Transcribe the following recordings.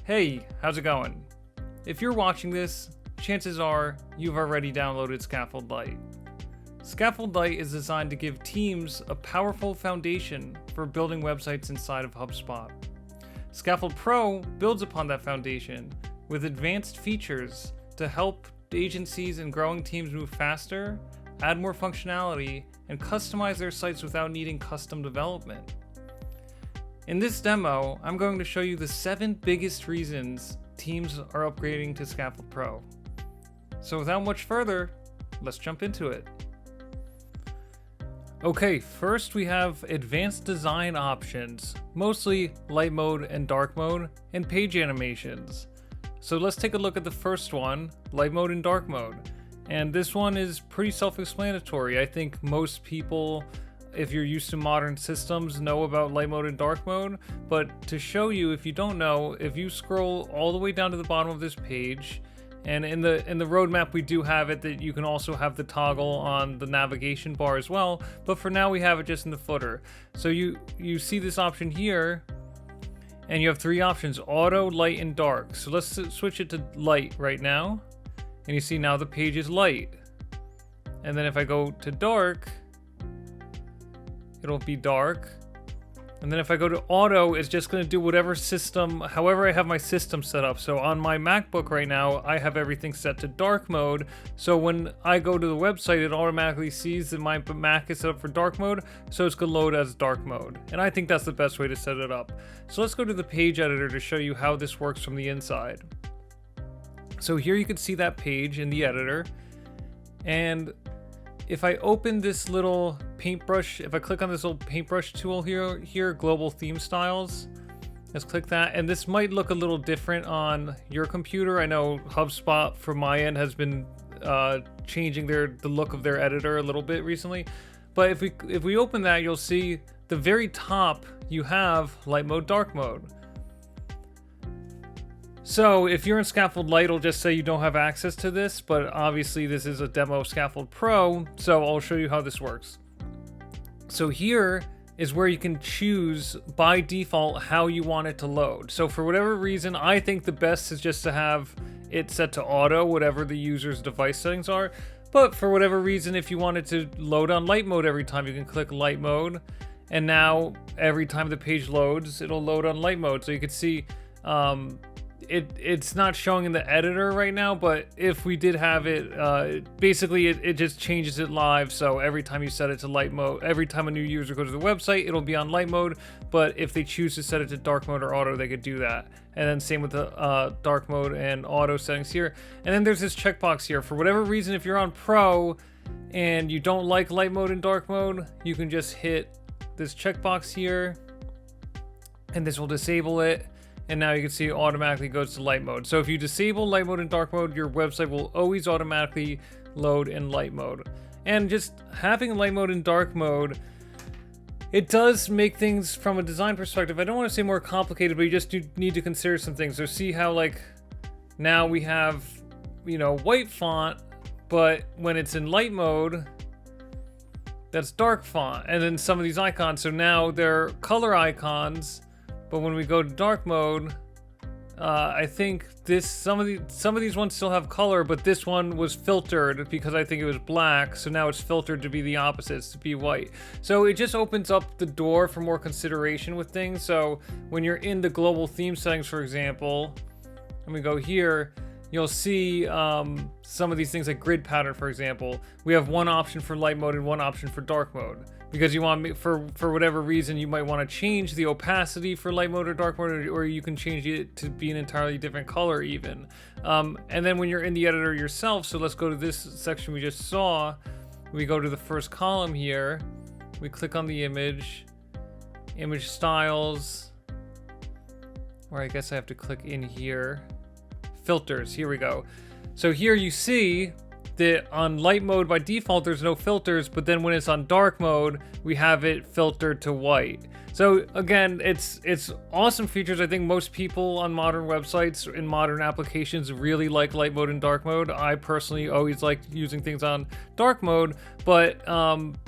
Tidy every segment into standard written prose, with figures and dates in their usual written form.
Hey, how's it going? If you're watching this, chances are you've already downloaded Scaffold Lite. Scaffold Lite is designed to give teams a powerful foundation for building websites inside of HubSpot. Scaffold Pro builds upon that foundation with advanced features to help agencies and growing teams move faster, add more functionality, and customize their sites without needing custom development. In this demo, I'm going to show you the 7 biggest reasons teams are upgrading to Scaffold Pro. So without much further, let's jump into it. Okay, first we have advanced design options, mostly light mode and dark mode, and page animations. So let's take a look at the first one, light mode and dark mode. And this one is pretty self-explanatory. I think most people, if you're used to modern systems, know about light mode and dark mode, but to show you, if you don't know, if you scroll all the way down to the bottom of this page, and in the roadmap we do have it that you can also have the toggle on the navigation bar as well, but for now we have it just in the footer. So you see this option here, and you have 3 options: auto, light, and dark. So let's switch it to light right now, and you see now the page is light. And then if I go to dark, it'll be dark. And then if I go to auto, it's just going to do whatever system, however I have my system set up. So on my MacBook right now, I have everything set to dark mode. So when I go to the website, it automatically sees that my Mac is set up for dark mode. So it's going to load as dark mode. And I think that's the best way to set it up. So let's go to the page editor to show you how this works from the inside. So here you can see that page in the editor. And if I open this little paintbrush, if I click on this little paintbrush tool here, global theme styles, let's click that. And this might look a little different on your computer. I know HubSpot from my end has been changing the look of their editor a little bit recently. But if we open that, you'll see the very top you have light mode, dark mode. So if you're in Scaffold Lite, it'll just say you don't have access to this, but obviously this is a demo of Scaffold Pro, so I'll show you how this works. So here is where you can choose by default how you want it to load. So for whatever reason, I think the best is just to have it set to auto, whatever the user's device settings are. But for whatever reason, if you want it to load on light mode every time, you can click light mode. And now every time the page loads, it'll load on light mode. So you can see, it's not showing in the editor right now, but if we did have it, basically it just changes it live. So every time you set it to light mode, every time a new user goes to the website, it'll be on light mode. But if they choose to set it to dark mode or auto, they could do that. And then same with the dark mode and auto settings here. And then there's this checkbox here. For whatever reason, if you're on Pro and you don't like light mode and dark mode, you can just hit this checkbox here, and this will disable it. And now you can see it automatically goes to light mode. So if you disable light mode and dark mode, your website will always automatically load in light mode. And just having light mode and dark mode, it does make things from a design perspective, I don't want to say more complicated, but you just need to consider some things. So see how like now we have, white font, but when it's in light mode, that's dark font. And then some of these icons, so now they're color icons. But when we go to dark mode, I think some of these ones still have color, but this one was filtered because I think it was black. So now it's filtered to be the opposite, to be white. So it just opens up the door for more consideration with things. So when you're in the global theme settings, for example, and we go here, you'll see some of these things like grid pattern, for example. We have one option for light mode and one option for dark mode. Because you want, for whatever reason, you might want to change the opacity for light mode or dark mode, or you can change it to be an entirely different color even. And then when you're in the editor yourself, so let's go to this section we just saw. We go to the first column here. We click on the image styles, or I guess I have to click in here. Filters, here we go. So here you see that on light mode by default there's no filters, but then when it's on dark mode we have it filtered to white. So again, it's awesome features. I think most people on modern websites and modern applications really like light mode and dark mode. I personally always like using things on dark mode, but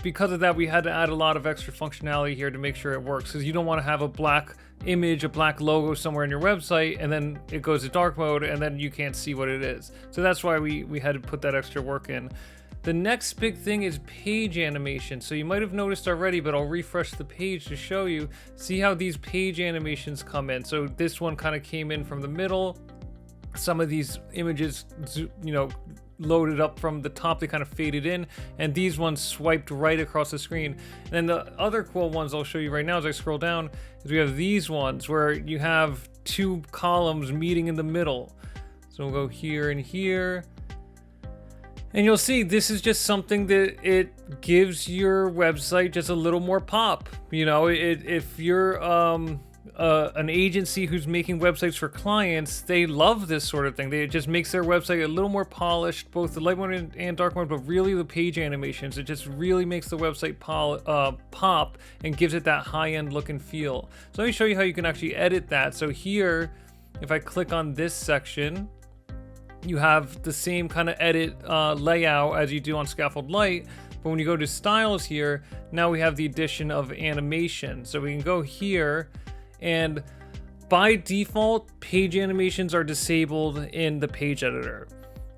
because of that we had to add a lot of extra functionality here to make sure it works, because you don't want to have a black image, a black logo somewhere in your website, and then it goes to dark mode, and then you can't see what it is. So that's why we had to put that extra work in. The next big thing is page animation. So you might have noticed already, but I'll refresh the page to show you. See how these page animations come in. So this one kind of came in from the middle. Some of these images, loaded up from the top, they kind of faded in, and these ones swiped right across the screen. And then the other cool ones I'll show you right now as I scroll down is we have these ones where you have two columns meeting in the middle. So we'll go here and here. And you'll see this is just something that it gives your website just a little more pop. If you're an agency who's making websites for clients, they love this sort of thing. It just makes their website a little more polished, both the light mode and dark mode, but really the page animations. It just really makes the website pop and gives it that high-end look and feel. So let me show you how you can actually edit that. So here, if I click on this section, you have the same kind of edit layout as you do on Scaffold Lite, but when you go to styles here, now we have the addition of animation. So we can go here, and by default, page animations are disabled in the page editor.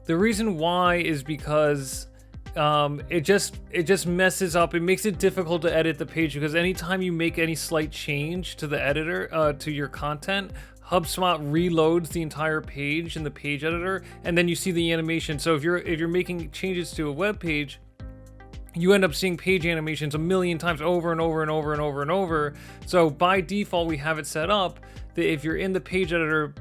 The reason why is because it just messes up. It makes it difficult to edit the page, because anytime you make any slight change to the editor, to your content, HubSpot reloads the entire page in the page editor, and then you see the animation. So if you're making changes to a web page, you end up seeing page animations a million times over and over and over and over and over. So by default, we have it set up that if you're in the page editor,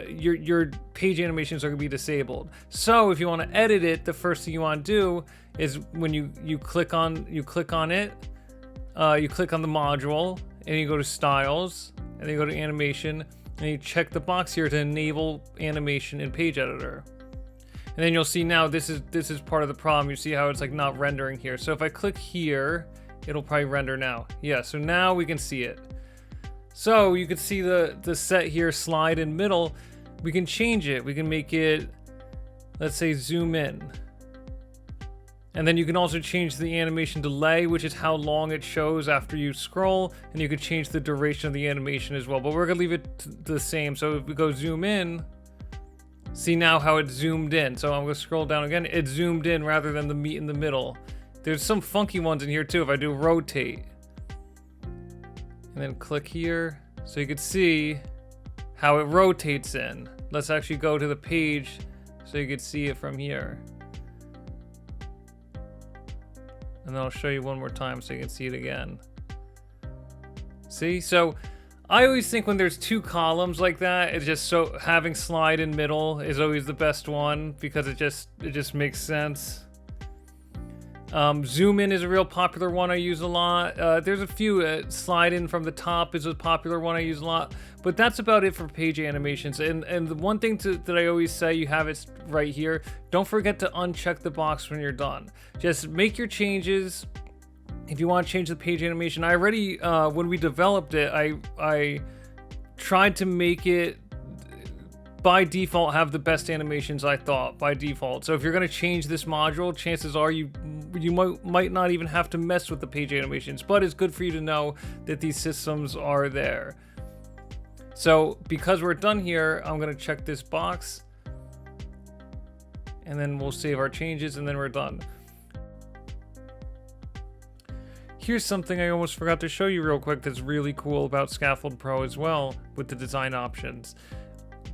your page animations are going to be disabled. So if you want to edit it, the first thing you want to do is when you click on it, you click on the module, and you go to styles, and then you go to animation, and you check the box here to enable animation in page editor. And then you'll see now this is part of the problem. You see how it's like not rendering here. So if I click here, it'll probably render now. Yeah, so now we can see it. So you can see the set here, slide in middle. We can change it. We can make it, let's say, zoom in. And then you can also change the animation delay, which is how long it shows after you scroll. And you can change the duration of the animation as well. But we're gonna leave it the same. So if we go zoom in, see now how it zoomed in. So I'm gonna scroll down again. It zoomed in rather than the meat in the middle. There's some funky ones in here too. If I do rotate and then click here, so you can see how it rotates in. Let's actually go to the page so you can see it from here. And then I'll show you one more time so you can see it again. See? So I always think when there's two columns like that, it's just so having slide in middle is always the best one, because it just makes sense. Zoom in is a real popular one I use a lot. There's a few. Slide in from the top is a popular one I use a lot. But that's about it for page animations. And the one thing that I always say, you have it right here. Don't forget to uncheck the box when you're done. Just make your changes. If you want to change the page animation, I already, when we developed it, I tried to make it by default have the best animations, I thought, by default. So if you're going to change this module, chances are you might not even have to mess with the page animations, but it's good for you to know that these systems are there. So because we're done here, I'm going to check this box, and then we'll save our changes, and then we're done. Here's something I almost forgot to show you real quick that's really cool about Scaffold Pro as well with the design options.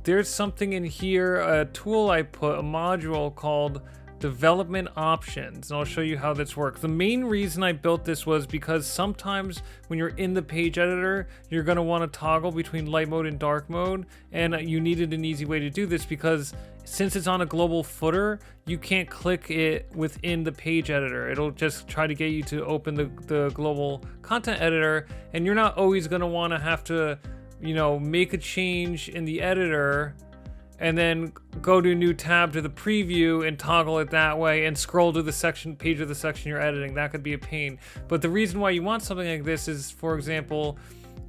There's something in here, a tool I put, a module called Development Options, and I'll show you how this works. The main reason I built this was because sometimes when you're in the page editor, you're going to want to toggle between light mode and dark mode, and you needed an easy way to do this because since it's on a global footer, you can't click it within the page editor. It'll just try to get you to open the global content editor, and you're not always going to want to have to make a change in the editor and then go to a new tab to the preview and toggle it that way and scroll to the page of the section you're editing. That could be a pain. But the reason why you want something like this is, for example,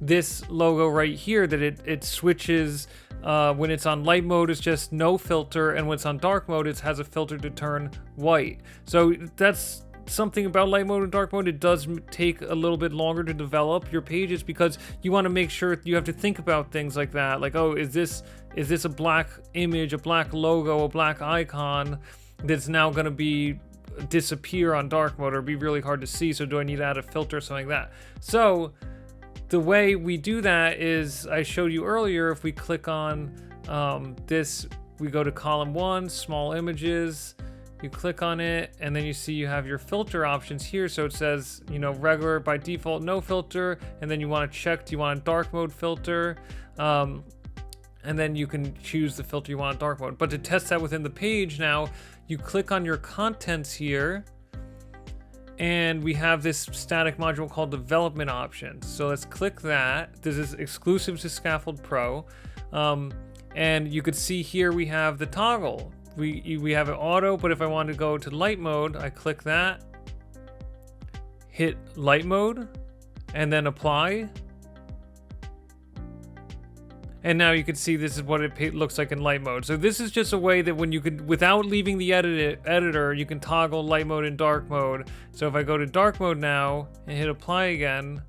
this logo right here, that it switches when it's on light mode, it's just no filter, and when it's on dark mode, it has a filter to turn white. So that's something about light mode and dark mode. It does take a little bit longer to develop your pages because you want to make sure you have to think about things like that. Like, oh, is this a black image, a black logo, a black icon that's now going to be disappear on dark mode or be really hard to see? So do I need to add a filter or something like that? So the way we do that is, I showed you earlier, if we click on this, we go to column 1, small images, you click on it, and then you see you have your filter options here. So it says, you know, regular by default, no filter, and then you want to check, do you want a dark mode filter? And then you can choose the filter you want in dark mode. But to test that within the page now, you click on your contents here, and we have this static module called development options. So let's click that. This is exclusive to Scaffold Pro. And you could see here we have the toggle. We have it auto, but if I want to go to light mode, I click that, hit light mode, and then apply. And now you can see this is what it looks like in light mode. So this is just a way that when you could, without leaving the editor, you can toggle light mode and dark mode. So if I go to dark mode now and hit apply again,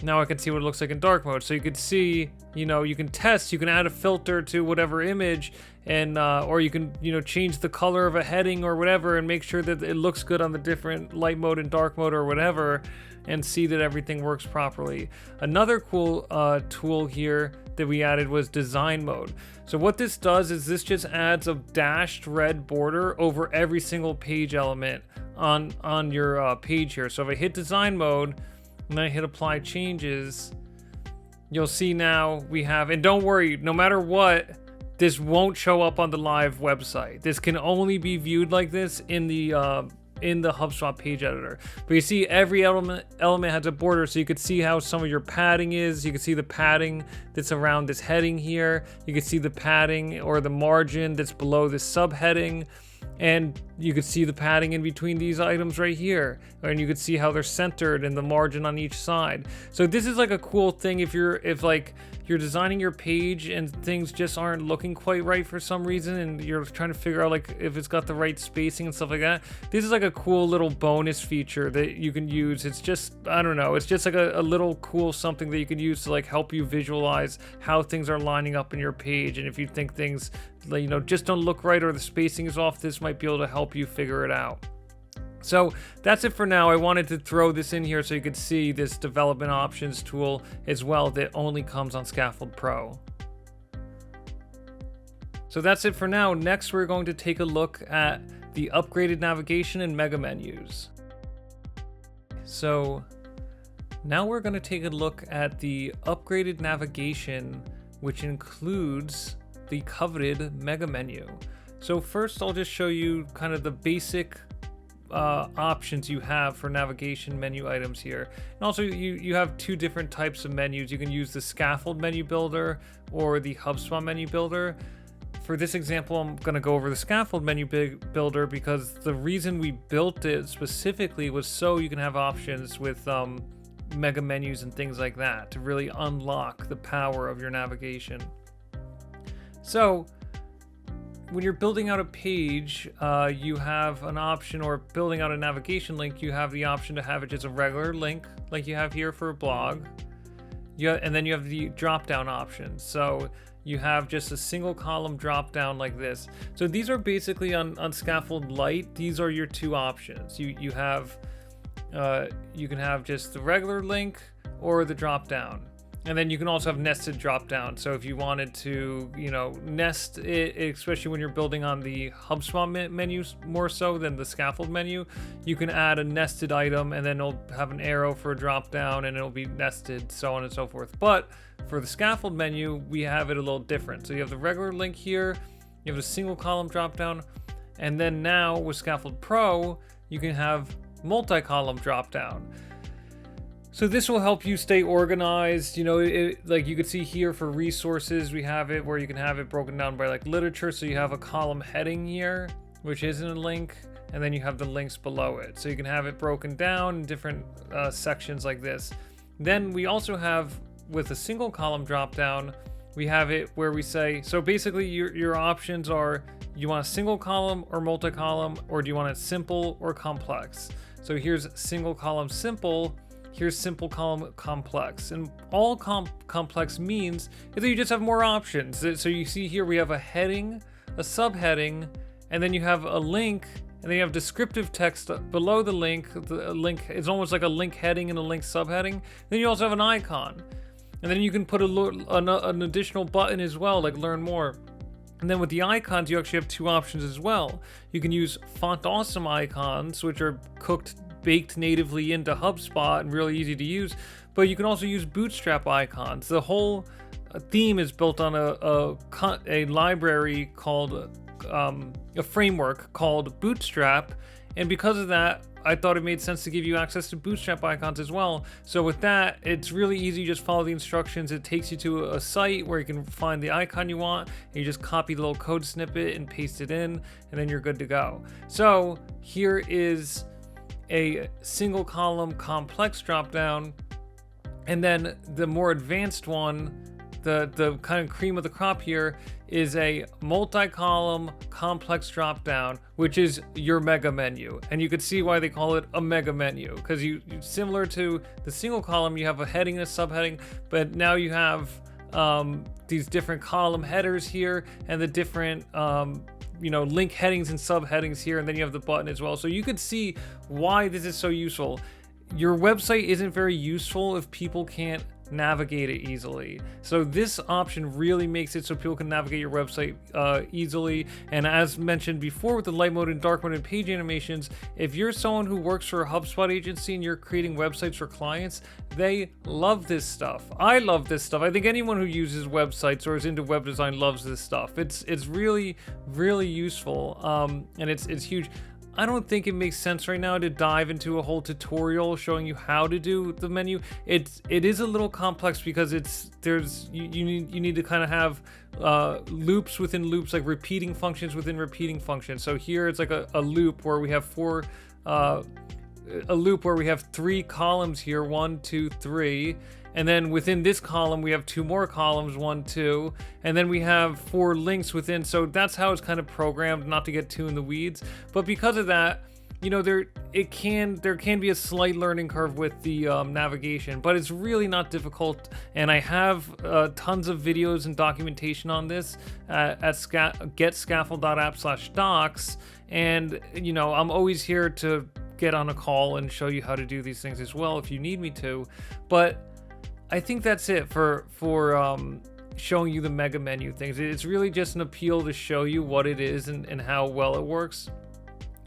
now I can see what it looks like in dark mode. So you can see, you know, you can test, you can add a filter to whatever image, and or you can, you know, change the color of a heading or whatever and make sure that it looks good on the different light mode and dark mode or whatever, and see that everything works properly. Another cool tool here that we added was design mode. So what this does is this just adds a dashed red border over every single page element on your page here. So if I hit design mode and then I hit apply changes, you'll see now we have, and don't worry, no matter what, this won't show up on the live website. This can only be viewed like this in the HubSpot page editor. But you see every element has a border, so you could see how some of your padding is. You can see the padding that's around this heading here. You can see the padding or the margin that's below this subheading. And you could see the padding in between these items right here, and you could see how they're centered and the margin on each side. So this is like a cool thing if you're designing your page and things just aren't looking quite right for some reason, and you're trying to figure out like if it's got the right spacing and stuff like that. This is like a cool little bonus feature that you can use. It's just, I don't know, it's just like a little cool something that you can use to like help you visualize how things are lining up in your page. And if you think things, you know, just don't look right or the spacing is off, this might be able to help you figure it out. So that's it for now. I wanted to throw this in here so you could see this development options tool as well that only comes on Scaffold Pro. So that's it for now. Next, we're going to take a look at the upgraded navigation and mega menus. So now we're going to take a look at the upgraded navigation, which includes the coveted mega menu. So first, I'll just show you kind of the basic options you have for navigation menu items here. And also you have two different types of menus. You can use the Scaffold menu builder or the HubSpot menu builder. For this example, I'm going to go over the Scaffold menu builder because the reason we built it specifically was so you can have options with mega menus and things like that to really unlock the power of your navigation. So when you're building out a page, you have an option, or building out a navigation link, you have the option to have it just a regular link like you have here for a blog. And then you have the drop down options. So you have just a single column drop down like this. So these are basically on Scaffold Lite, these are your two options. You have you can have just the regular link or the drop down. And then you can also have nested drop down. So if you wanted to, you know, nest it, especially when you're building on the HubSpot menus more so than the Scaffold menu, you can add a nested item and then it'll have an arrow for a drop down and it'll be nested, so on and so forth. But for the Scaffold menu, we have it a little different. So you have the regular link here, you have a single column drop down, and then now with Scaffold Pro, you can have multi-column drop down. So this will help you stay organized. You know, like you could see here for resources, we have it where you can have it broken down by like literature. So you have a column heading here, which isn't a link, and then you have the links below it. So you can have it broken down in different sections like this. Then we also have, with a single column drop down, we have it where we say, so basically your options are, you want a single column or multi-column, or do you want it simple or complex? So here's single column simple, here's simple column complex. And all complex means is that you just have more options. So you see here we have a heading, a subheading, and then you have a link, and then you have descriptive text below the link. The link is almost like a link heading and a link subheading. Then you also have an icon. And then you can put an additional button as well, like learn more. And then with the icons, you actually have two options as well. You can use Font Awesome icons, which are baked natively into HubSpot and really easy to use. But you can also use Bootstrap icons. The whole theme is built on a library called, a framework called Bootstrap. And because of that, I thought it made sense to give you access to Bootstrap icons as well. So with that, it's really easy. You just follow the instructions. It takes you to a site where you can find the icon you want, and you just copy the little code snippet and paste it in, and then you're good to go. So here is a single column complex dropdown, and then the more advanced one, the kind of cream of the crop here, is a multi-column complex drop-down, which is your mega menu. And you can see why they call it a mega menu, because you similar to the single column, you have a heading and a subheading, but now you have these different column headers here and the different link headings and subheadings here, and then you have the button as well. So you could see why this is so useful. Your website isn't very useful if people can't navigate it easily. So this option really makes it so people can navigate your website easily. And as mentioned before with the light mode and dark mode and page animations, if you're someone who works for a HubSpot agency and you're creating websites for clients, they love this stuff. I love this stuff. I think anyone who uses websites or is into web design loves this stuff. It's really, really useful, and it's huge. I don't think it makes sense right now to dive into a whole tutorial showing you how to do the menu. It is a little complex because you need to kind of have loops within loops, like repeating functions within repeating functions. So here it's like a loop where we have three columns here, 1, 2, 3. And then within this column, we have 2 more columns, 1, 2, and then we have 4 links within. So that's how it's kind of programmed, not to get too in the weeds. But because of that, there can be a slight learning curve with the navigation, but it's really not difficult. And I have tons of videos and documentation on this at getscaffold.app/docs. And I'm always here to get on a call and show you how to do these things as well if you need me to. But I think that's it for showing you the mega menu things. It's really just an appeal to show you what it is and how well it works,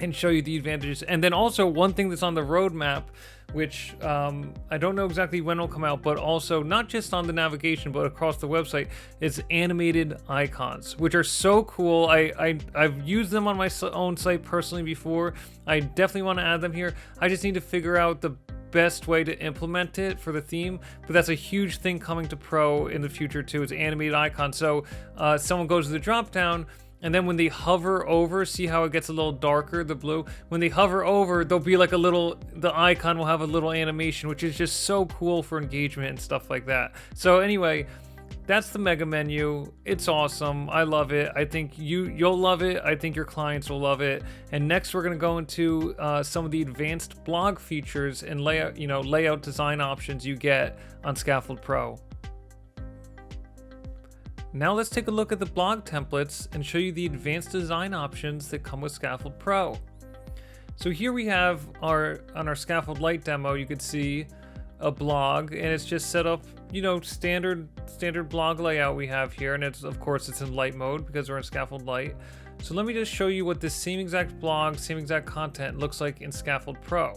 and show you the advantages. And then also one thing that's on the roadmap, which I don't know exactly when it'll come out, but also not just on the navigation but across the website, is animated icons, which are so cool. I've used them on my own site personally before. I definitely want to add them here. I just need to figure out the best way to implement it for the theme, but that's a huge thing coming to Pro in the future too, is animated icons. So someone goes to the drop down, and then when they hover over, see how it gets a little darker, the blue? When they hover over, there'll be like the icon will have a little animation, which is just so cool for engagement and stuff like that. So anyway, that's the mega menu. It's awesome. I love it. I think you'll love it. I think your clients will love it. And next we're going to go into some of the advanced blog features and layout design options you get on Scaffold Pro. Now let's take a look at the blog templates and show you the advanced design options that come with Scaffold Pro. So here we have on our Scaffold Lite demo, you could see a blog, and it's just set up, standard blog layout we have here, and it's in light mode because we're in Scaffold Lite. So let me just show you what this same exact blog, same exact content looks like in Scaffold Pro.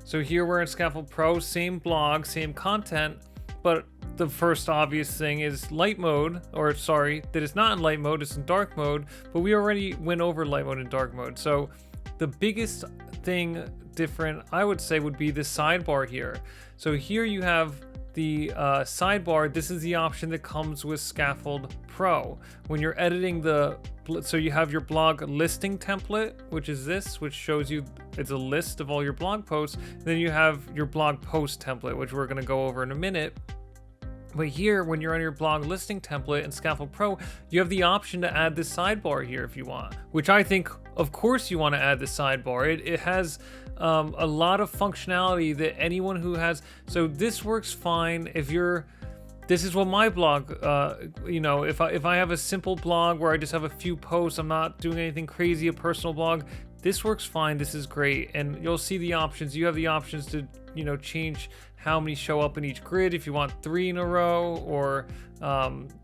So here we're in Scaffold Pro, same blog, same content, but the first obvious thing is light mode, that it's not in light mode, it's in dark mode, but we already went over light mode and dark mode. So the biggest thing different, I would say, would be the sidebar here. So here you have the sidebar. This is the option that comes with Scaffold Pro. When you're editing so you have your blog listing template, which is this, which shows you it's a list of all your blog posts. Then you have your blog post template, which we're going to go over in a minute. But here, when you're on your blog listing template in Scaffold Pro, you have the option to add this sidebar here if you want, which I think, of course, you want to add the sidebar. It has a lot of functionality that anyone who has, so this works fine if you're, this is what my blog, if I have a simple blog where I just have a few posts, I'm not doing anything crazy, a personal blog, this works fine. This is great. And you'll see the options. You have the options to, change how many show up in each grid if you want 3 in a row or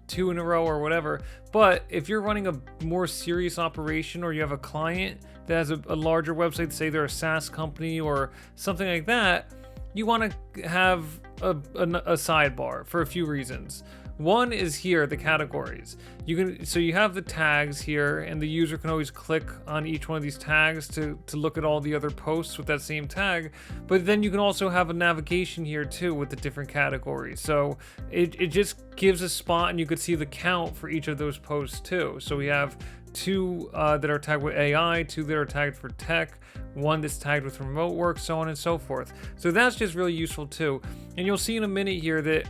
2 in a row or whatever. But if you're running a more serious operation, or you have a client that has a larger website, say they're a SaaS company or something like that, you want to have a sidebar for a few reasons. One is here, the categories. So you have the tags here, and the user can always click on each one of these tags to look at all the other posts with that same tag. But then you can also have a navigation here too with the different categories. So it just gives a spot, and you could see the count for each of those posts too. So we have 2 that are tagged with AI, 2 that are tagged for tech, 1 that's tagged with remote work, so on and so forth. So that's just really useful too. And you'll see in a minute here that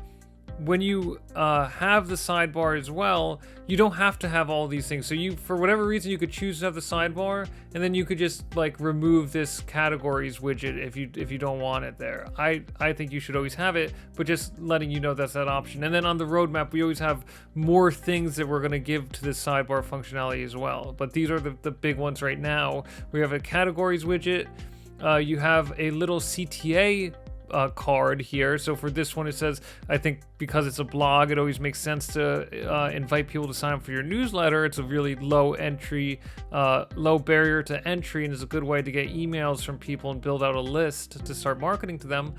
when you have the sidebar as well, you don't have to have all these things. So you, for whatever reason, you could choose to have the sidebar, and then you could just like remove this categories widget if you don't want it there. I think you should always have it, but just letting you know that's that option. And then on the roadmap, we always have more things that we're going to give to this sidebar functionality as well. But these are the big ones right now. We have a categories widget. You have a little CTA card here. So for this one, it says, I think because it's a blog, it always makes sense to invite people to sign up for your newsletter. It's a really low barrier to entry, and is a good way to get emails from people and build out a list to start marketing to them.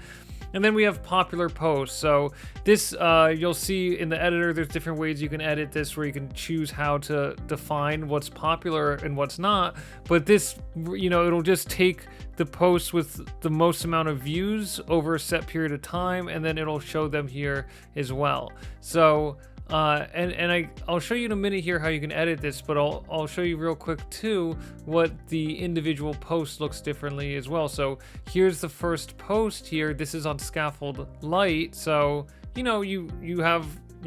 And then we have popular posts. So this, you'll see in the editor, there's different ways you can edit this, where you can choose how to define what's popular and what's not. But this, it'll just take the posts with the most amount of views over a set period of time, and then it'll show them here as well. So I'll show you in a minute here how you can edit this, but I'll show you real quick too what the individual post looks differently as well. So here's the first post here. This is on Scaffold Lite, so you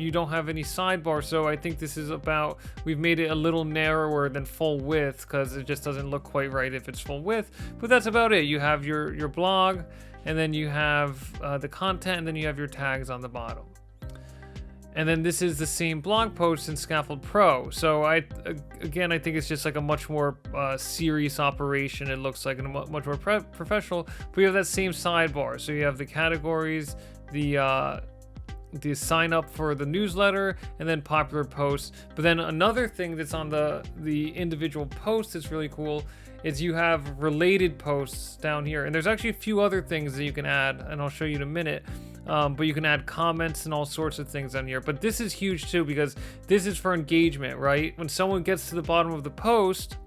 don't have any sidebar. So I think this is about, we've made it a little narrower than full width, because it just doesn't look quite right if it's full width. But that's about it. You have your blog, and then you have the content, and then you have your tags on the bottom. And then this is the same blog post in Scaffold Pro. So I think it's just like a much more serious operation. It looks like, and much more professional. But you have that same sidebar. So you have the categories, the sign up for the newsletter, and then popular posts. But then another thing that's on the individual post that's really cool is you have related posts down here. And there's actually a few other things that you can add, and I'll show you in a minute. But you can add comments and all sorts of things on here. But this is huge too, because this is for engagement, right? When someone gets to the bottom of the post,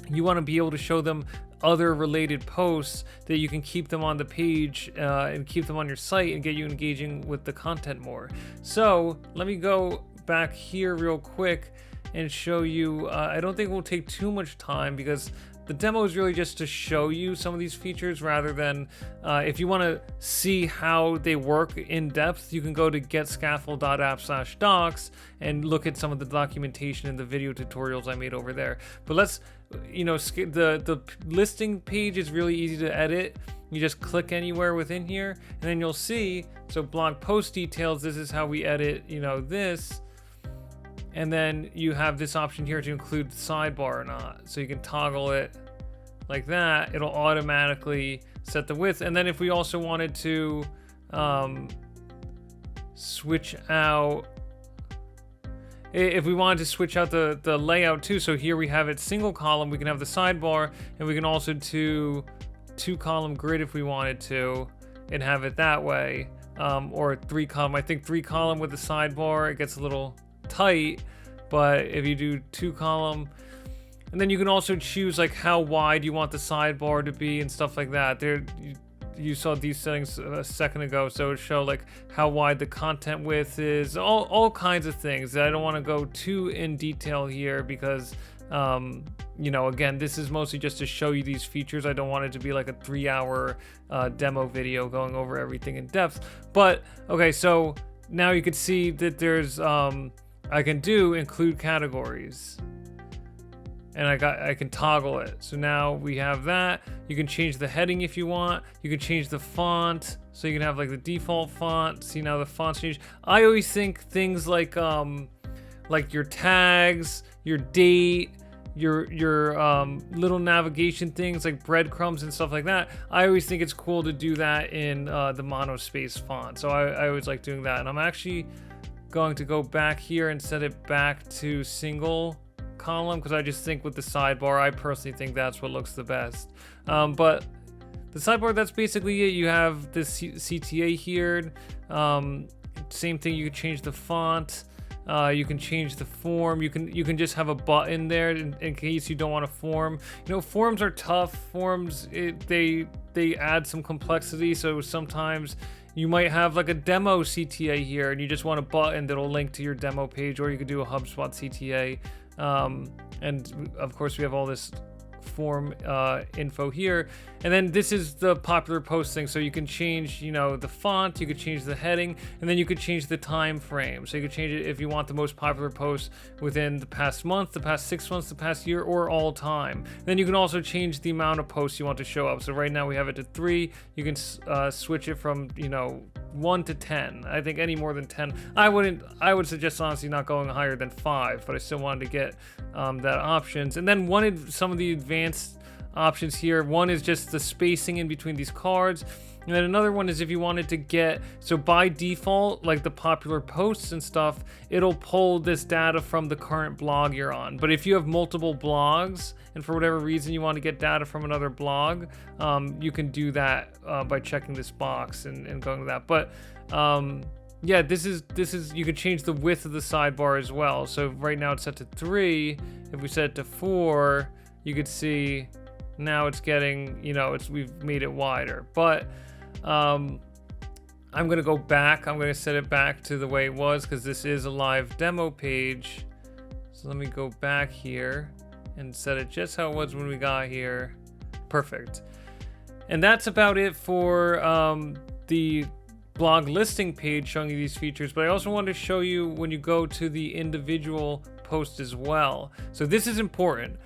you want to be able to show them other related posts that you can keep them on the page and keep them on your site and get you engaging with the content more. So let me go back here real quick and show you. I don't think it will take too much time, because the demo is really just to show you some of these features, rather than if you want to see how they work in depth, you can go to getscaffold.app/docs and look at some of the documentation and the video tutorials I made over there. But let's, the listing page is really easy to edit. You just click anywhere within here, and then you'll see, so blog post details, this is how we edit, this. And then you have this option here to include sidebar or not. So you can toggle it like that. It'll automatically set the width. And then if we also wanted to switch out, the layout too. So here we have it single column. We can have the sidebar, and we can also do 2-column grid if we wanted to, and have it that way. Or 3-column. I think 3-column with the sidebar, it gets a little tight, but if you do 2-column, and then you can also choose like how wide you want the sidebar to be and stuff like that. There, you saw these settings a second ago, so it show like how wide the content width is, all kinds of things that I don't want to go too in detail here, because again, this is mostly just to show you these features. I don't want it to be like a 3-hour demo video going over everything in depth. But okay, so now you can see that there's I can do include categories, and I can toggle it. So now we have that. You can change the heading if you want. You can change the font, so you can have like the default font. See, now the font's changed. I always think things like your tags, your date, your little navigation things like breadcrumbs and stuff like that. I always think it's cool to do that in the monospace font. So I always like doing that. And I'm actually going to go back here and set it back to single column, because I just think with the sidebar, I personally think that's what looks the best. But the sidebar, that's basically it. You have this CTA here. Same thing, you can change the font. You can change the form. You can just have a button there in case you don't want a form. You know, forms are tough. Forms, they add some complexity. So sometimes you might have like a demo CTA here, and you just want a button that'll link to your demo page, or you could do a HubSpot CTA. And of course, we have all this form info here, and then this is the popular post thing. So you can change, you know, the font, you could change the heading, and then you could change the time frame. So you could change it if you want the most popular posts within the past month, the past 6 months, the past year, or all time. Then you can also change the amount of posts you want to show up. So right now we have it to 3. You can switch it from, you know, 1 to 10. I think any more than 10, I would suggest honestly not going higher than 5, but I still wanted to get that options. And then some of the advanced options here. One is just the spacing in between these cards, and then another one is if you wanted to get, so by default, like the popular posts and stuff, it'll pull this data from the current blog you're on. But if you have multiple blogs and for whatever reason you want to get data from another blog, you can do that by checking this box and going to that. But yeah, this is you can change the width of the sidebar as well. So right now it's set to 3. If we set it to 4, you could see now it's getting, you know, we've made it wider. But I'm gonna go back. I'm gonna set it back to the way it was, because this is a live demo page. So let me go back here and set it just how it was when we got here. Perfect. And that's about it for the blog listing page showing you these features. But I also wanted to show you when you go to the individual post as well. So this is important.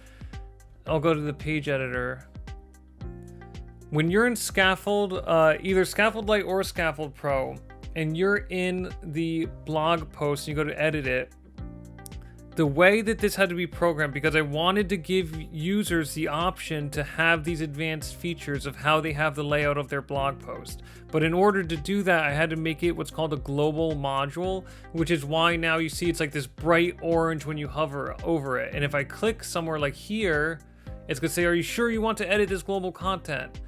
I'll go to the page editor. When you're in Scaffold, either Scaffold Lite or Scaffold Pro, and you're in the blog post and you go to edit it, the way that this had to be programmed, because I wanted to give users the option to have these advanced features of how they have the layout of their blog post. But in order to do that, I had to make it what's called a global module, which is why now you see it's like this bright orange when you hover over it. And if I click somewhere like here, it's gonna say, are you sure you want to edit this global content?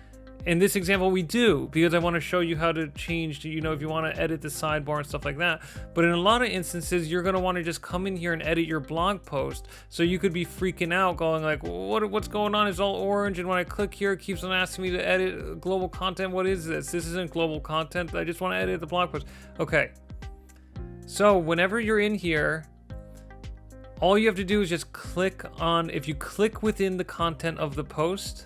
In this example, we do, because I want to show you how to change, you know, if you want to edit the sidebar and stuff like that. But in a lot of instances, you're going to want to just come in here and edit your blog post. So you could be freaking out going like, what's going on? It's all orange. And when I click here, it keeps on asking me to edit global content. What is this? This isn't global content. I just want to edit the blog post. Okay. So whenever you're in here, all you have to do is just click on, if you click within the content of the post,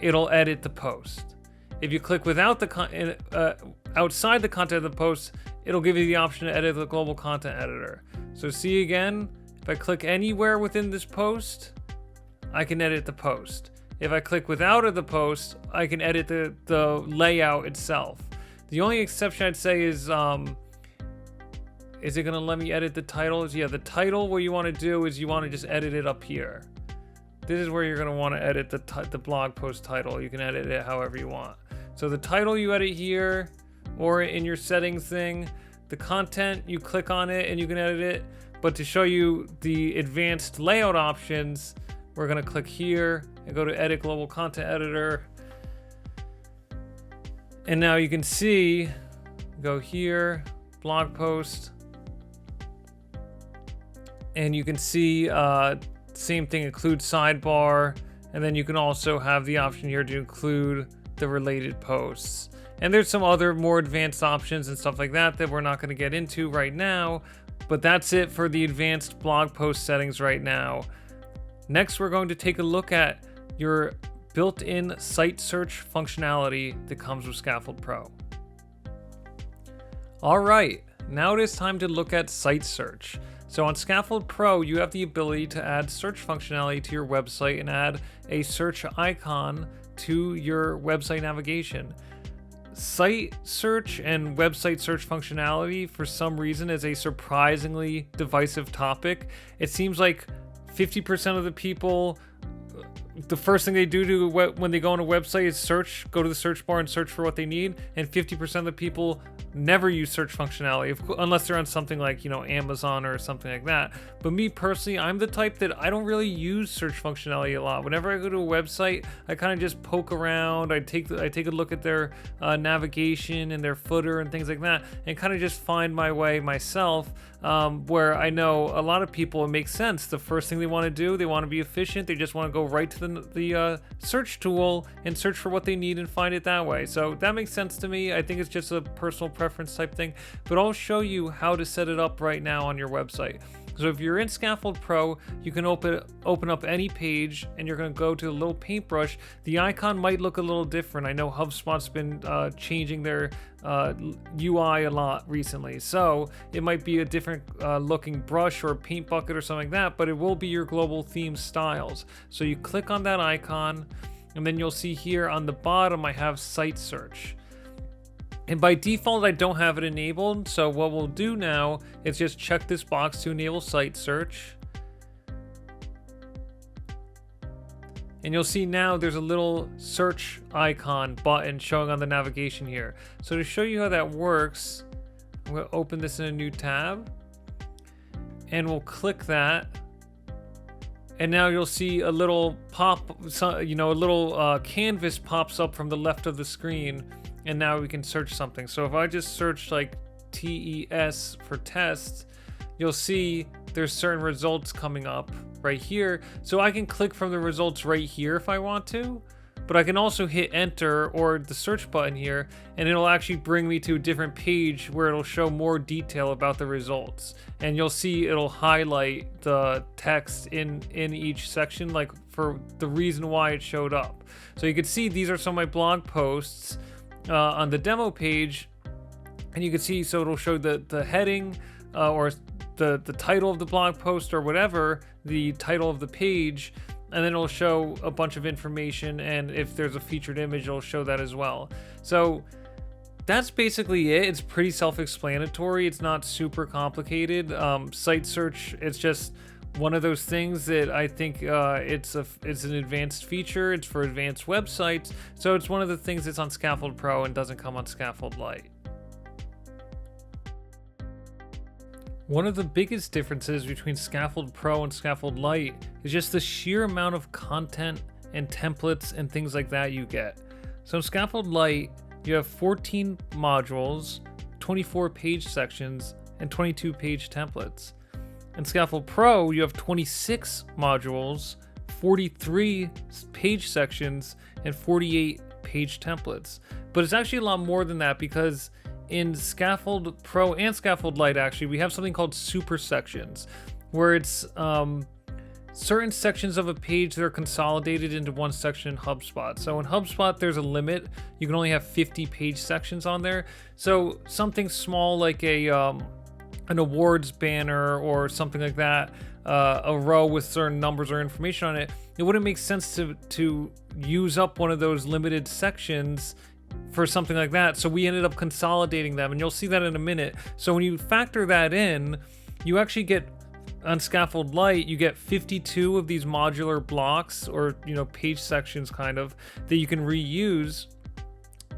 it'll edit the post. If you click without the outside the content of the post, it'll give you the option to edit the global content editor. So see again, if I click anywhere within this post, I can edit the post. If I click without of the post, I can edit the layout itself. The only exception I'd say is it gonna let me edit the titles? Yeah, the title, what you want to do is you want to just edit it up here. This is where you're going to want to edit the blog post title. You can edit it however you want. So the title you edit here, or in your settings thing. The content, you click on it and you can edit it. But to show you the advanced layout options, we're going to click here and go to Edit Global Content Editor. And now you can see, go here, blog post. And you can see same thing, include sidebar, and then you can also have the option here to include the related posts. And there's some other more advanced options and stuff like that that we're not going to get into right now, but that's it for the advanced blog post settings right now. Next, we're going to take a look at your built-in site search functionality that comes with Scaffold Pro. All right, now it is time to look at site search. So on Scaffold Pro, you have the ability to add search functionality to your website and add a search icon to your website navigation. Site search and website search functionality, for some reason, is a surprisingly divisive topic. It seems like 50% of the people, the first thing they do when they go on a website is go to the search bar and search for what they need, and 50% of the people never use search functionality unless they're on something like, Amazon or something like that. But me personally, I'm the type that I don't really use search functionality a lot. Whenever I go to a website, I kind of just poke around. I take a look at their navigation and their footer and things like that, and kind of just find my way myself. Where I know a lot of people, it makes sense. The first thing they want to do, they want to be efficient. They just want to go right to the search tool and search for what they need and find it that way. So that makes sense to me. I think it's just a personal preference type thing, but I'll show you how to set it up right now on your website. So if you're in Scaffold Pro, you can open up any page, and you're going to go to the little paintbrush. The icon might look a little different. I know HubSpot's been changing their UI a lot recently, so it might be a different looking brush or paint bucket or something like that, but it will be your global theme styles. So you click on that icon, and then you'll see here on the bottom I have site search. And by default, I don't have it enabled. So what we'll do now is just check this box to enable site search. And you'll see now there's a little search icon button showing on the navigation here. So to show you how that works, I'm going to open this in a new tab, and we'll click that. And now you'll see a little canvas pops up from the left of the screen. And now we can search something. So if I just search like TES for test, you'll see there's certain results coming up right here. So I can click from the results right here if I want to, but I can also hit enter or the search button here, and it'll actually bring me to a different page where it'll show more detail about the results. And you'll see it'll highlight the text in each section, like for the reason why it showed up. So you can see these are some of my blog posts on the demo page, and you can see, so it'll show the heading or the title of the blog post or whatever, the title of the page, and then it'll show a bunch of information, and if there's a featured image, it'll show that as well. So that's basically it. It's pretty self-explanatory. It's not super complicated. Site search, it's just one of those things that I think it's an advanced feature. It's for advanced websites, so it's one of the things that's on Scaffold Pro and doesn't come on Scaffold Lite. One of the biggest differences between Scaffold Pro and Scaffold Lite is just the sheer amount of content and templates and things like that you get. So in Scaffold Lite, you have 14 modules, 24 page sections, and 22 page templates. In Scaffold Pro, you have 26 modules, 43 page sections, and 48 page templates. But it's actually a lot more than that, because in Scaffold Pro and Scaffold Lite, actually, we have something called super sections, where it's certain sections of a page that are consolidated into one section in HubSpot. So in HubSpot, there's a limit. You can only have 50 page sections on there. So something small like an awards banner or something like that, a row with certain numbers or information on it, it wouldn't make sense to use up one of those limited sections for something like that. So we ended up consolidating them, and you'll see that in a minute. So when you factor that in, you actually get, on Scaffold Lite, you get 52 of these modular blocks or page sections kind of that you can reuse,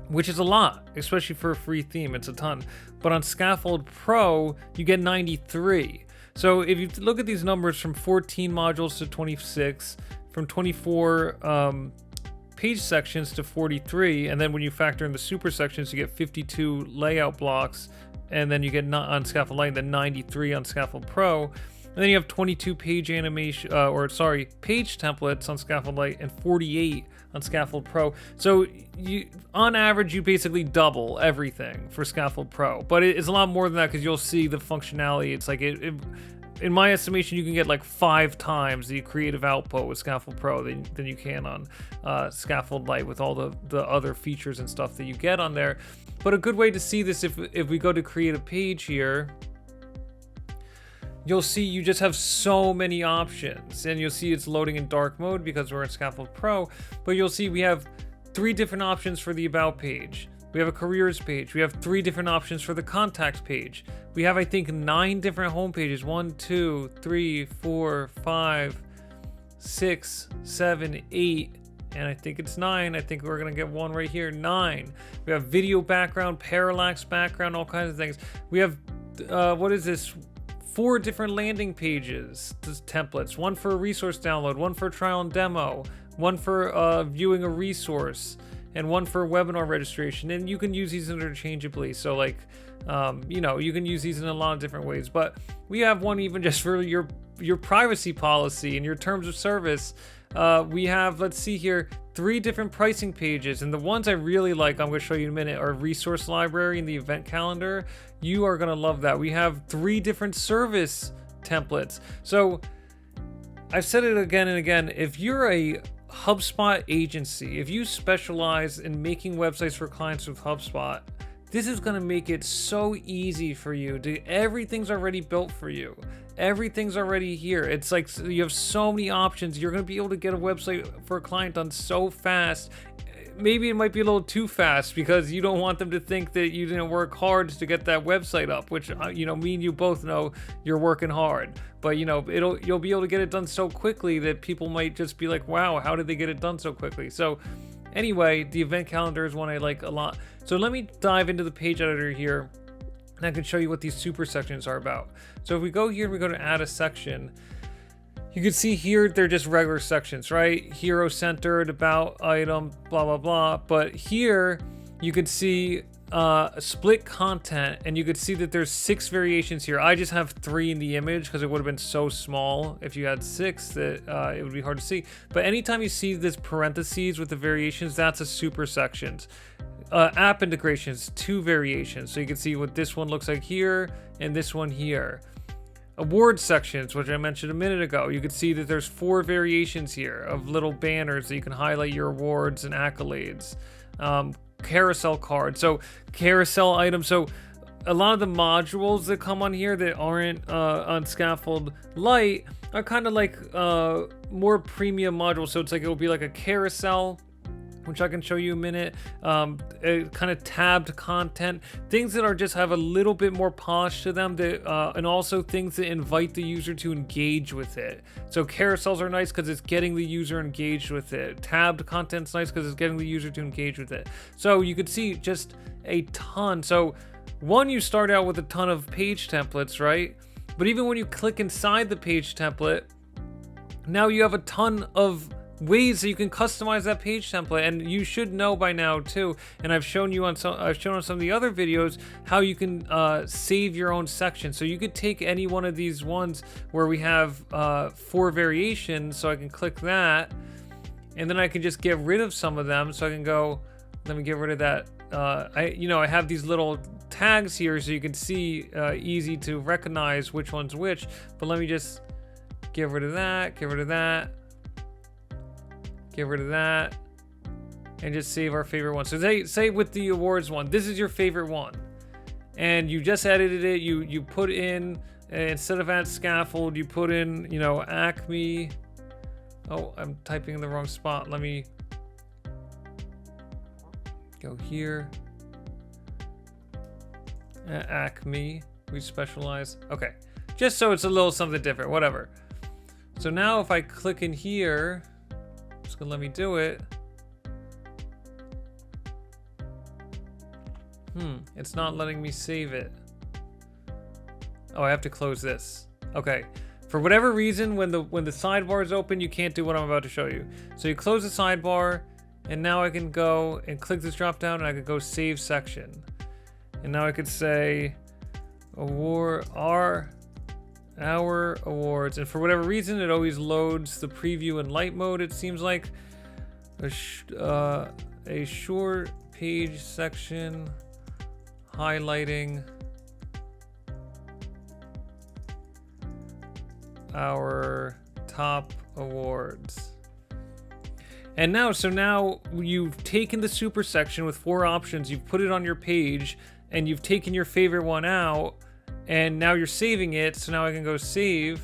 which is a lot, especially for a free theme. It's a ton. But on Scaffold Pro, you get 93. So if you look at these numbers, from 14 modules to 26, from 24 page sections to 43, and then when you factor in the super sections, you get 52 layout blocks, and then you get on Scaffold Lite, then 93 on Scaffold Pro. And then you have 22 page page templates on Scaffold Lite and 48 on Scaffold Pro. So on average, you basically double everything for Scaffold Pro. But it's a lot more than that, because you'll see the functionality. It's like in my estimation, you can get like 5 times the creative output with Scaffold Pro than you can on Scaffold Lite with all the other features and stuff that you get on there. But a good way to see this, if we go to create a page here, you'll see you just have so many options, and you'll see it's loading in dark mode because we're in Scaffold Pro, but you'll see we have 3 different options for the about page. We have a careers page. We have 3 different options for the contacts page. We have, I think, 9 different home pages. 1, 2, 3, 4, 5, 6, 7, 8, and I think it's 9. I think we're gonna get one right here, 9. We have video background, parallax background, all kinds of things. We have, what is this? 4 different landing pages, templates. 1 for a resource download, 1 for trial and demo, 1 for viewing a resource, and 1 for webinar registration. And you can use these interchangeably. So like, you know, you can use these in a lot of different ways, but we have one even just for your privacy policy and your terms of service. We have, let's see here, 3 different pricing pages, and the ones I really like, I'm going to show you in a minute, are resource library and the event calendar. You are going to love that. We have 3 different service templates. So I've said it again and again, if you're a HubSpot agency, if you specialize in making websites for clients with HubSpot, this is going to make it so easy for you. Everything's already built for you. Everything's already here. It's like you have so many options. You're going to be able to get a website for a client done so fast. Maybe it might be a little too fast because you don't want them to think that you didn't work hard to get that website up, which, you know, me and you both know you're working hard. But, you know, you'll be able to get it done so quickly that people might just be like, wow, how did they get it done so quickly? So anyway, the event calendar is one I like a lot. So let me dive into the page editor here, and I can show you what these super sections are about. So if we go here and we go to add a section, you can see here they're just regular sections, right? Hero centered, about, item, blah, blah, blah. But here you could see split content, and you could see that there's 6 variations here. I just have 3 in the image because it would have been so small. If you had 6, that it would be hard to see. But anytime you see this parentheses with the variations, that's a super sections. App integrations, 2 variations. So you can see what this one looks like here and this one here. Award sections, which I mentioned a minute ago, you can see that there's 4 variations here of little banners that you can highlight your awards and accolades. Carousel cards, so carousel items. So a lot of the modules that come on here that aren't on Scaffold Lite are kind of like more premium modules. So it's like, it'll be like a carousel, which I can show you in a minute, kind of tabbed content, things that are just have a little bit more polish to them, that, and also things that invite the user to engage with it. So carousels are nice because it's getting the user engaged with it. Tabbed content's nice because it's getting the user to engage with it. So you could see just a ton. So one, you start out with a ton of page templates, right? But even when you click inside the page template, now you have a ton of ways that you can customize that page template, and you should know by now too. And I've shown on some of the other videos how you can save your own section. So you could take any one of these ones where we have 4 variations. So I can click that, and then I can just get rid of some of them. So I can go, let me get rid of that. I have these little tags here so you can see easy to recognize which one's which. But let me just get rid of that, get rid of that. Get rid of that, and just save our favorite one. So say with the awards one, this is your favorite one, and you just edited it. You put in, instead of at Scaffold, you put in, you know, Acme. Oh, I'm typing in the wrong spot. Let me go here. Acme, we specialize. Okay, just so it's a little something different, whatever. So now if I click in here, it's gonna let me do it. It's not letting me save it. Oh, I have to close this. Okay. For whatever reason, when the sidebar is open, you can't do what I'm about to show you. So you close the sidebar, and now I can go and click this drop down, and I could go save section. And now I could say our awards, and for whatever reason it always loads the preview in light mode. It seems like a short page section highlighting our top awards. And now, so now you've taken the super section with 4 options, you've put it on your page, and you've taken your favorite one out, and now you're saving it. So now I can go save.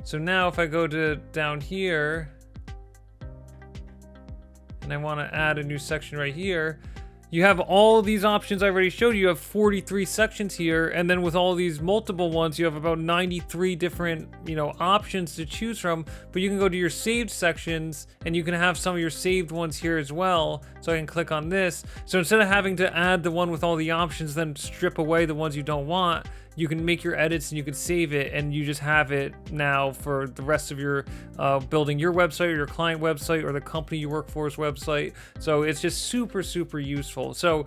So now if I go to down here, and I want to add a new section right here, you have all of these options I already showed you. You have 43 sections here, and then with all these multiple ones, you have about 93 different, options to choose from. But you can go to your saved sections, and you can have some of your saved ones here as well. So I can click on this. So instead of having to add the one with all the options, then strip away the ones you don't want, you can make your edits and you can save it, and you just have it now for the rest of your building your website or your client website or the company you work for's website. So it's just super, super useful. So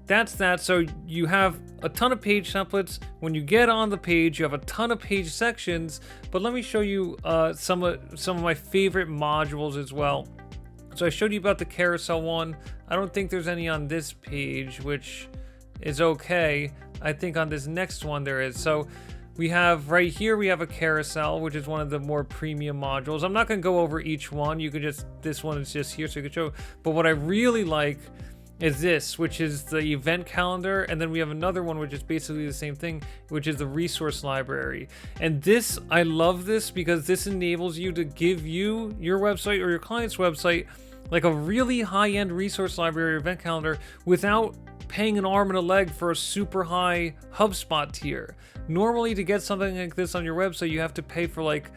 that's that. So you have a ton of page templates. When you get on the page, you have a ton of page sections. But let me show you some of my favorite modules as well. So I showed you about the carousel one. I don't think there's any on this page, which is okay. I think on this next one there is. So we have right here, we have a carousel, which is one of the more premium modules. I'm not going to go over each one. You could just, this one is just here so you can show. But what I really like is this, which is the event calendar. And then we have another one, which is basically the same thing, which is the resource library. And this, I love this because this enables you to give you, your website or your client's website, like a really high-end resource library or event calendar without paying an arm and a leg for a super high HubSpot tier. Normally, to get something like this on your website, you have to pay for like,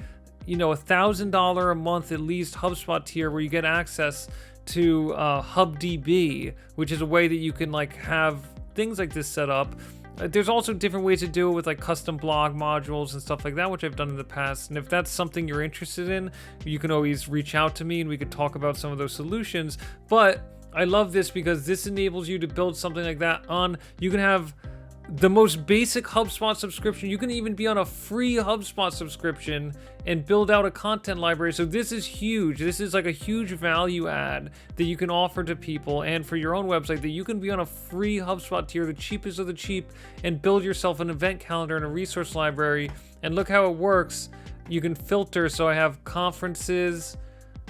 $1,000 a month at least HubSpot tier, where you get access to HubDB, which is a way that you can like have things like this set up. There's also different ways to do it with like custom blog modules and stuff like that, which I've done in the past. And if that's something you're interested in, you can always reach out to me and we could talk about some of those solutions. But I love this because this enables you to build something like that on, you can have the most basic HubSpot subscription. You can even be on a free HubSpot subscription and build out a content library. So this is huge. This is like a huge value add that you can offer to people and for your own website, that you can be on a free HubSpot tier, the cheapest of the cheap, and build yourself an event calendar and a resource library. And look how it works. You can filter. So I have conferences,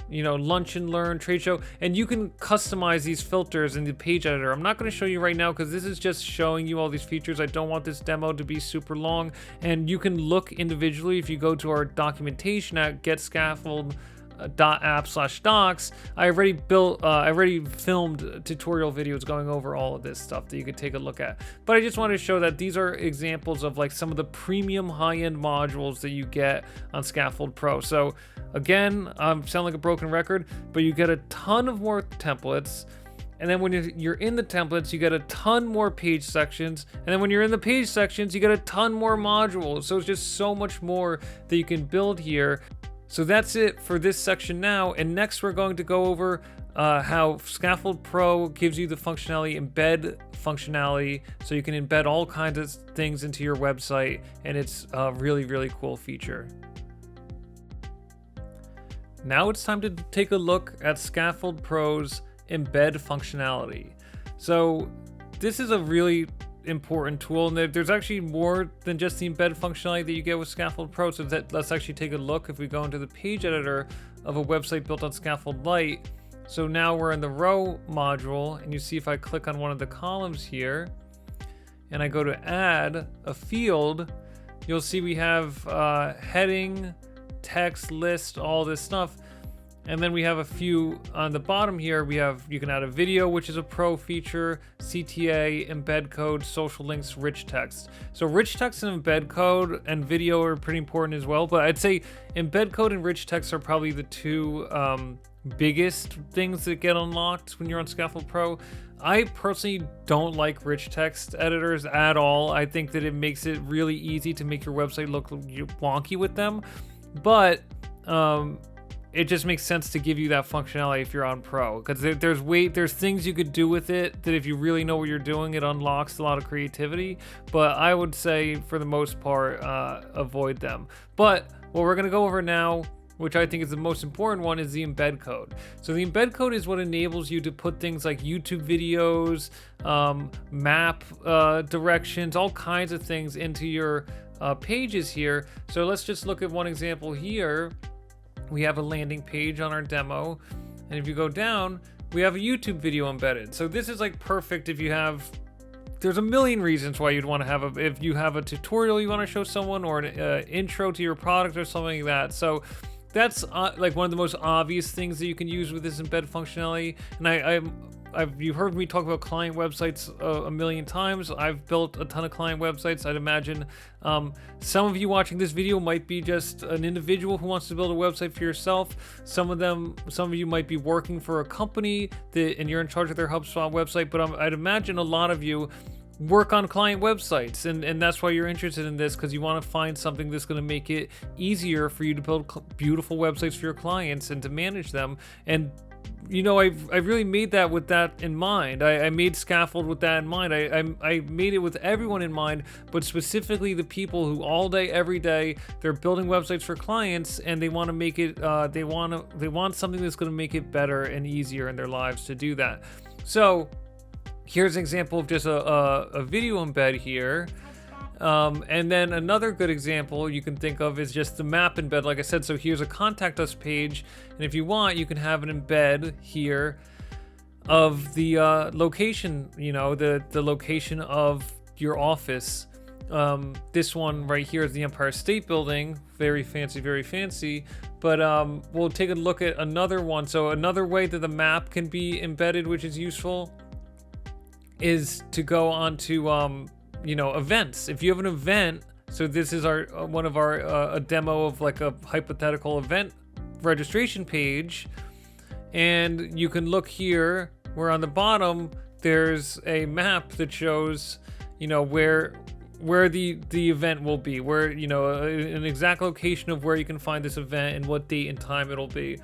lunch and learn, trade show, and you can customize these filters in the page editor. I'm not going to show you right now because this is just showing you all these features. I don't want this demo to be super long, and you can look individually. If you go to our documentation at getscaffold.app/docs, I already filmed tutorial videos going over all of this stuff that you could take a look at. But I just wanted to show that these are examples of like some of the premium high-end modules that you get on Scaffold Pro. So again, I sound like a broken record, but you get a ton of more templates. And then when you're in the templates, you get a ton more page sections. And then when you're in the page sections, you get a ton more modules. So it's just so much more that you can build here. So that's it for this section now. And next we're going to go over how Scaffold Pro gives you the functionality, embed functionality, so you can embed all kinds of things into your website. And it's a really, really cool feature. Now it's time to take a look at Scaffold Pro's embed functionality. So this is a really important tool, and there's actually more than just the embed functionality that you get with Scaffold Pro. So let's actually take a look. If we go into the page editor of a website built on Scaffold Lite, so now we're in the row module, and you see if I click on one of the columns here and I go to add a field, you'll see we have heading, text, list, all this stuff. And then we have a few on the bottom here. You can add a video, which is a pro feature, CTA, embed code, social links, rich text. So rich text and embed code and video are pretty important as well. But I'd say embed code and rich text are probably the two biggest things that get unlocked when you're on Scaffold Pro. I personally don't like rich text editors at all. I think that it makes it really easy to make your website look wonky with them. But it just makes sense to give you that functionality if you're on Pro, because there's things you could do with it that if you really know what you're doing, it unlocks a lot of creativity. But I would say for the most part, avoid them. But what we're gonna go over now which I think is the most important one, is the embed code. So the embed code is what enables you to put things like YouTube videos, map directions, all kinds of things into your pages here. So let's just look at one example here. We have a landing page on our demo, and if you go down, we have a YouTube video embedded. So this is like perfect if you have, there's a million reasons why you'd want to have if you have a tutorial you want to show someone, or an intro to your product or something like that. So that's like one of the most obvious things that you can use with this embed functionality. And you've heard me talk about client websites a million times. I've built a ton of client websites. I'd imagine some of you watching this video might be just an individual who wants to build a website for yourself. Some of you might be working for a company and you're in charge of their HubSpot website. But I'd imagine a lot of you work on client websites, and that's why you're interested in this, because you want to find something that's going to make it easier for you to build beautiful websites for your clients and to manage them. And you know, I've really made that with that in mind. I made Scaffold with that in mind. I made it with everyone in mind, but specifically the people who all day, every day, they're building websites for clients, and they want to make it. They want something that's going to make it better and easier in their lives to do that. So here's an example of just a video embed here. And then another good example you can think of is just the map embed, like I said. So here's a contact us page, and if you want, you can have an embed here of the location, you know, the location of your office. This one right here is the Empire State Building. Very fancy, very fancy. But we'll take a look at another one. So another way that the map can be embedded, which is useful, is to go onto you know, events. If you have an event, so this is our one of our a demo of like a hypothetical event registration page, and you can look here where on the bottom there's a map that shows, you know, where the event will be, where, you know, an exact location of where you can find this event and what date and time it'll be.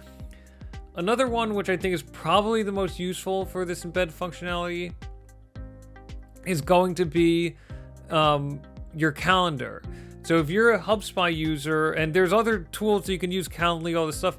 Another one which I think is probably the most useful for this embed functionality is going to be your calendar. So if you're a HubSpot user, and there's other tools that you can use, Calendly, all this stuff,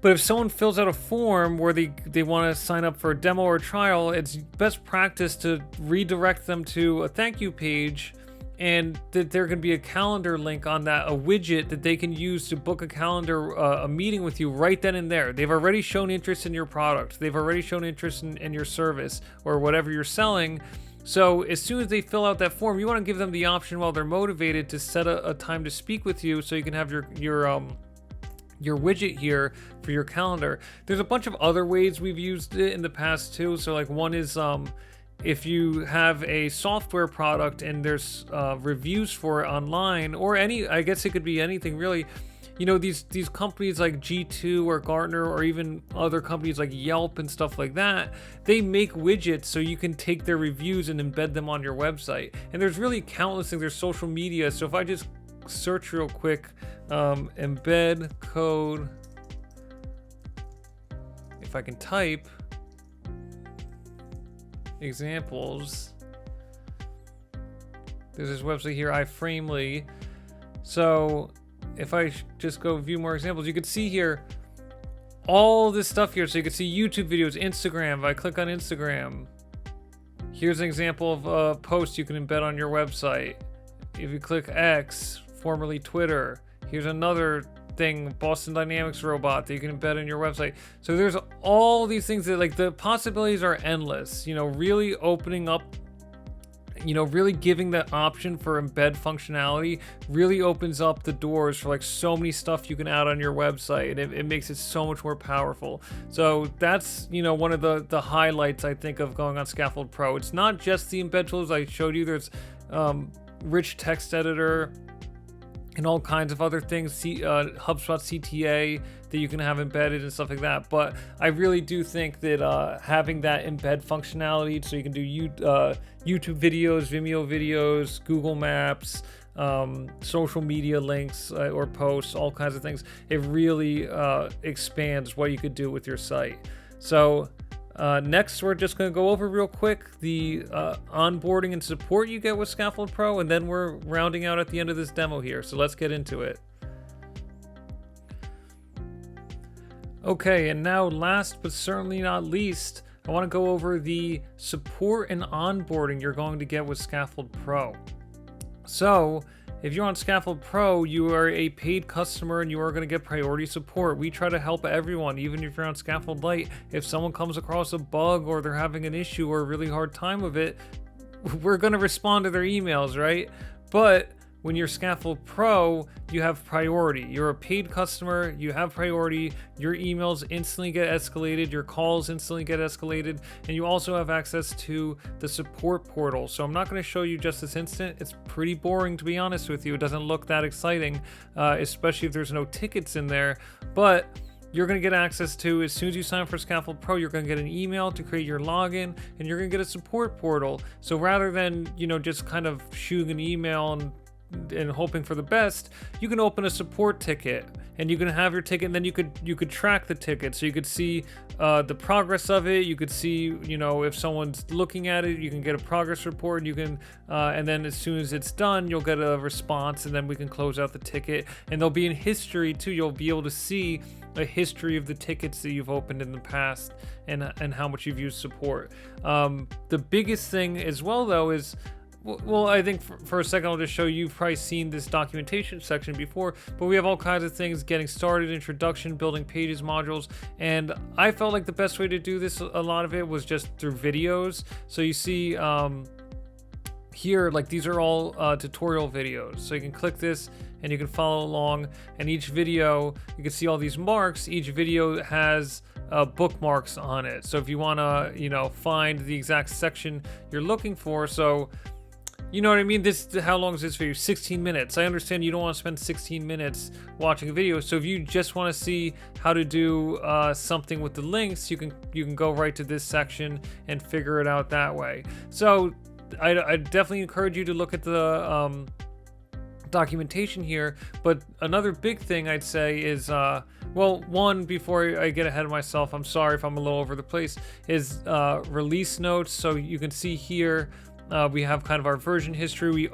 but if someone fills out a form where they want to sign up for a demo or a trial, it's best practice to redirect them to a thank you page, and that there can be a calendar link on that, a widget that they can use to book a calendar, a meeting with you right then and there. They've already shown interest in your product. They've already shown interest in your service or whatever you're selling. So as soon as they fill out that form, you want to give them the option while they're motivated to set a time to speak with you, so you can have your widget here for your calendar. There's a bunch of other ways we've used it in the past too. So like one is if you have a software product and there's reviews for it online, or I guess it could be anything really. You know, these companies like G2 or Gartner, or even other companies like Yelp and stuff like that, they make widgets so you can take their reviews and embed them on your website. And there's really countless things. There's social media. So if I just search real quick, embed code, if I can type examples, there's this website here, iFramely. So if I just go view more examples, you could see here all this stuff here. So you can see YouTube videos, Instagram. If I click on Instagram, here's an example of a post you can embed on your website. If you click X, formerly Twitter, here's another thing, Boston Dynamics robot, that you can embed on your website. So there's all these things that, like, the possibilities are endless, you know, really opening up, you know, really giving that option for embed functionality really opens up the doors for like so many stuff you can add on your website, and it makes it so much more powerful. So that's, you know, one of the highlights I think of going on Scaffold Pro. It's not just the embed tools I showed you. There's rich text editor and all kinds of other things, HubSpot CTA that you can have embedded and stuff like that. But I really do think that having that embed functionality, so you can do YouTube videos, Vimeo videos, Google Maps, social media links or posts, all kinds of things, it really expands what you could do with your site. So next, we're just going to go over real quick the onboarding and support you get with Scaffold Pro, and then we're rounding out at the end of this demo here. So let's get into it. Okay, and now last but certainly not least, I want to go over the support and onboarding you're going to get with Scaffold Pro. So, if you're on Scaffold Pro, you are a paid customer and you are going to get priority support. We try to help everyone, even if you're on Scaffold Lite. If someone comes across a bug or they're having an issue or a really hard time with it, we're going to respond to their emails, right? But when you're Scaffold Pro, you have priority. You're a paid customer, you have priority, your emails instantly get escalated, your calls instantly get escalated, and you also have access to the support portal. So I'm not going to show you just this instant. It's pretty boring, to be honest with you. It doesn't look that exciting, especially if there's no tickets in there, but you're going to get access to, as soon as you sign up for Scaffold Pro, you're going to get an email to create your login, and you're going to get a support portal. So rather than, just kind of shooting an email and hoping for the best, you can open a support ticket and you can have your ticket, and then you could track the ticket, so you could see the progress of it. You could see, if someone's looking at it, you can get a progress report, and you can and then as soon as it's done, you'll get a response, and then we can close out the ticket. And they'll be in history too. You'll be able to see a history of the tickets that you've opened in the past and how much you've used support. The biggest thing as well though is, well, I think for a second I'll just show you've probably seen this documentation section before, but we have all kinds of things: getting started, introduction, building pages, modules, and I felt like the best way to do this, a lot of it was just through videos. So you see here, like, these are all tutorial videos, so you can click this and you can follow along, and each video, you can see all these marks. Each video has bookmarks on it, so if you want to find the exact section you're looking for, so you know what I mean? How long is this video? 16 minutes. I understand you don't want to spend 16 minutes watching a video. So if you just want to see how to do something with the links, you can go right to this section and figure it out that way. So I definitely encourage you to look at the documentation here. But another big thing I'd say is, one, before I get ahead of myself, I'm sorry if I'm a little over the place, is release notes. So you can see here, we have kind of our version history.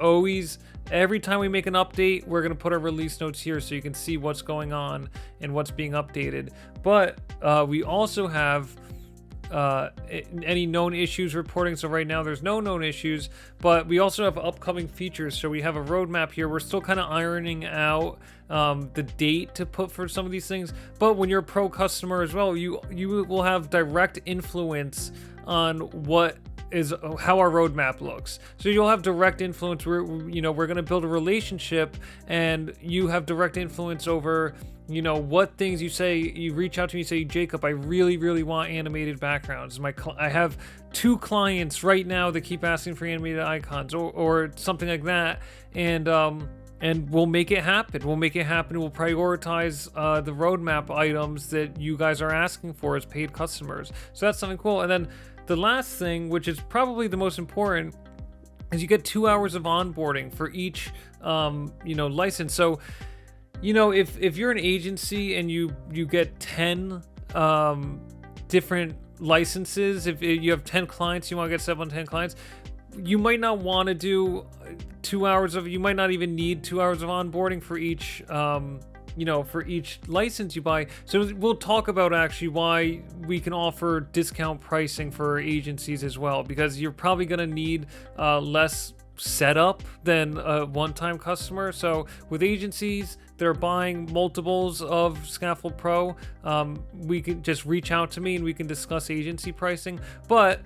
Every time we make an update, we're going to put our release notes here so you can see what's going on and what's being updated. But we also have any known issues reporting. So right now there's no known issues, but we also have upcoming features. So we have a roadmap here. We're still kind of ironing out the date to put for some of these things. But when you're a pro customer as well, you will have direct influence on how our roadmap looks. So you'll have direct influence. We're going to build a relationship, and you have direct influence over, what things you say. You reach out to me, say, Jacob, I really, really want animated backgrounds. I have 2 clients right now that keep asking for animated icons or something like that. And we'll make it happen. We'll prioritize the roadmap items that you guys are asking for as paid customers. So that's something cool. And then the last thing, which is probably the most important, is you get 2 hours of onboarding for each, license. So, if you're an agency and you get 10 different licenses, if you have 10 clients, you want to get set up on 10 clients, you might not want to do 2 hours you might not even need 2 hours of onboarding for each, for each license you buy. So we'll talk about actually why we can offer discount pricing for agencies as well, because you're probably going to need less setup than a one-time customer. So with agencies, they're buying multiples of Scaffold Pro. We can just reach out to me and we can discuss agency pricing. But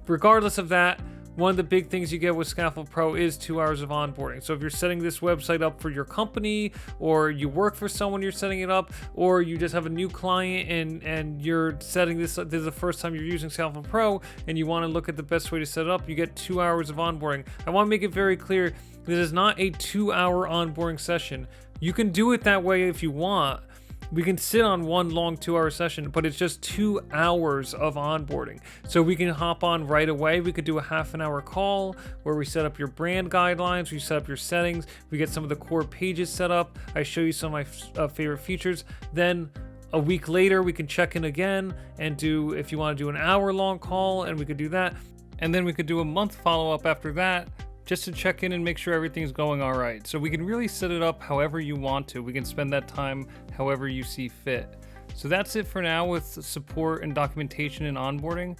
regardless of that, one of the big things you get with Scaffold Pro is 2 hours of onboarding. So if you're setting this website up for your company, or you work for someone, you're setting it up, or you just have a new client and you're setting this is the first time you're using Scaffold Pro and you want to look at the best way to set it up, you get 2 hours of onboarding. I want to make it very clear, this is not a 2-hour onboarding session. You can do it that way if you want. We can sit on one long 2-hour session, but it's just 2 hours of onboarding. So we can hop on right away. We could do a half-an-hour call where we set up your brand guidelines, we set up your settings, we get some of the core pages set up, I show you some of my favorite features. Then a week later, we can check in again and do, if you want to do an hour-long call, and we could do that. And then we could do a month follow-up after that, just to check in and make sure everything's going all right. So we can really set it up however you want to. We can spend that time however you see fit. So that's it for now with support and documentation and onboarding.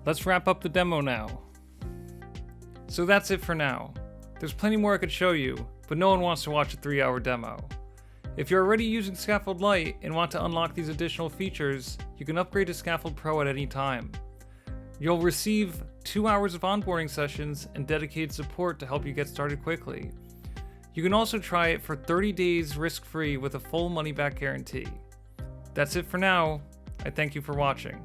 Let's wrap up the demo now. So that's it for now. There's plenty more I could show you, but no one wants to watch a 3-hour demo. If you're already using Scaffold Lite and want to unlock these additional features, you can upgrade to Scaffold Pro at any time. You'll receive 2 hours of onboarding sessions and dedicated support to help you get started quickly. You can also try it for 30 days risk-free with a full money-back guarantee. That's it for now. I thank you for watching.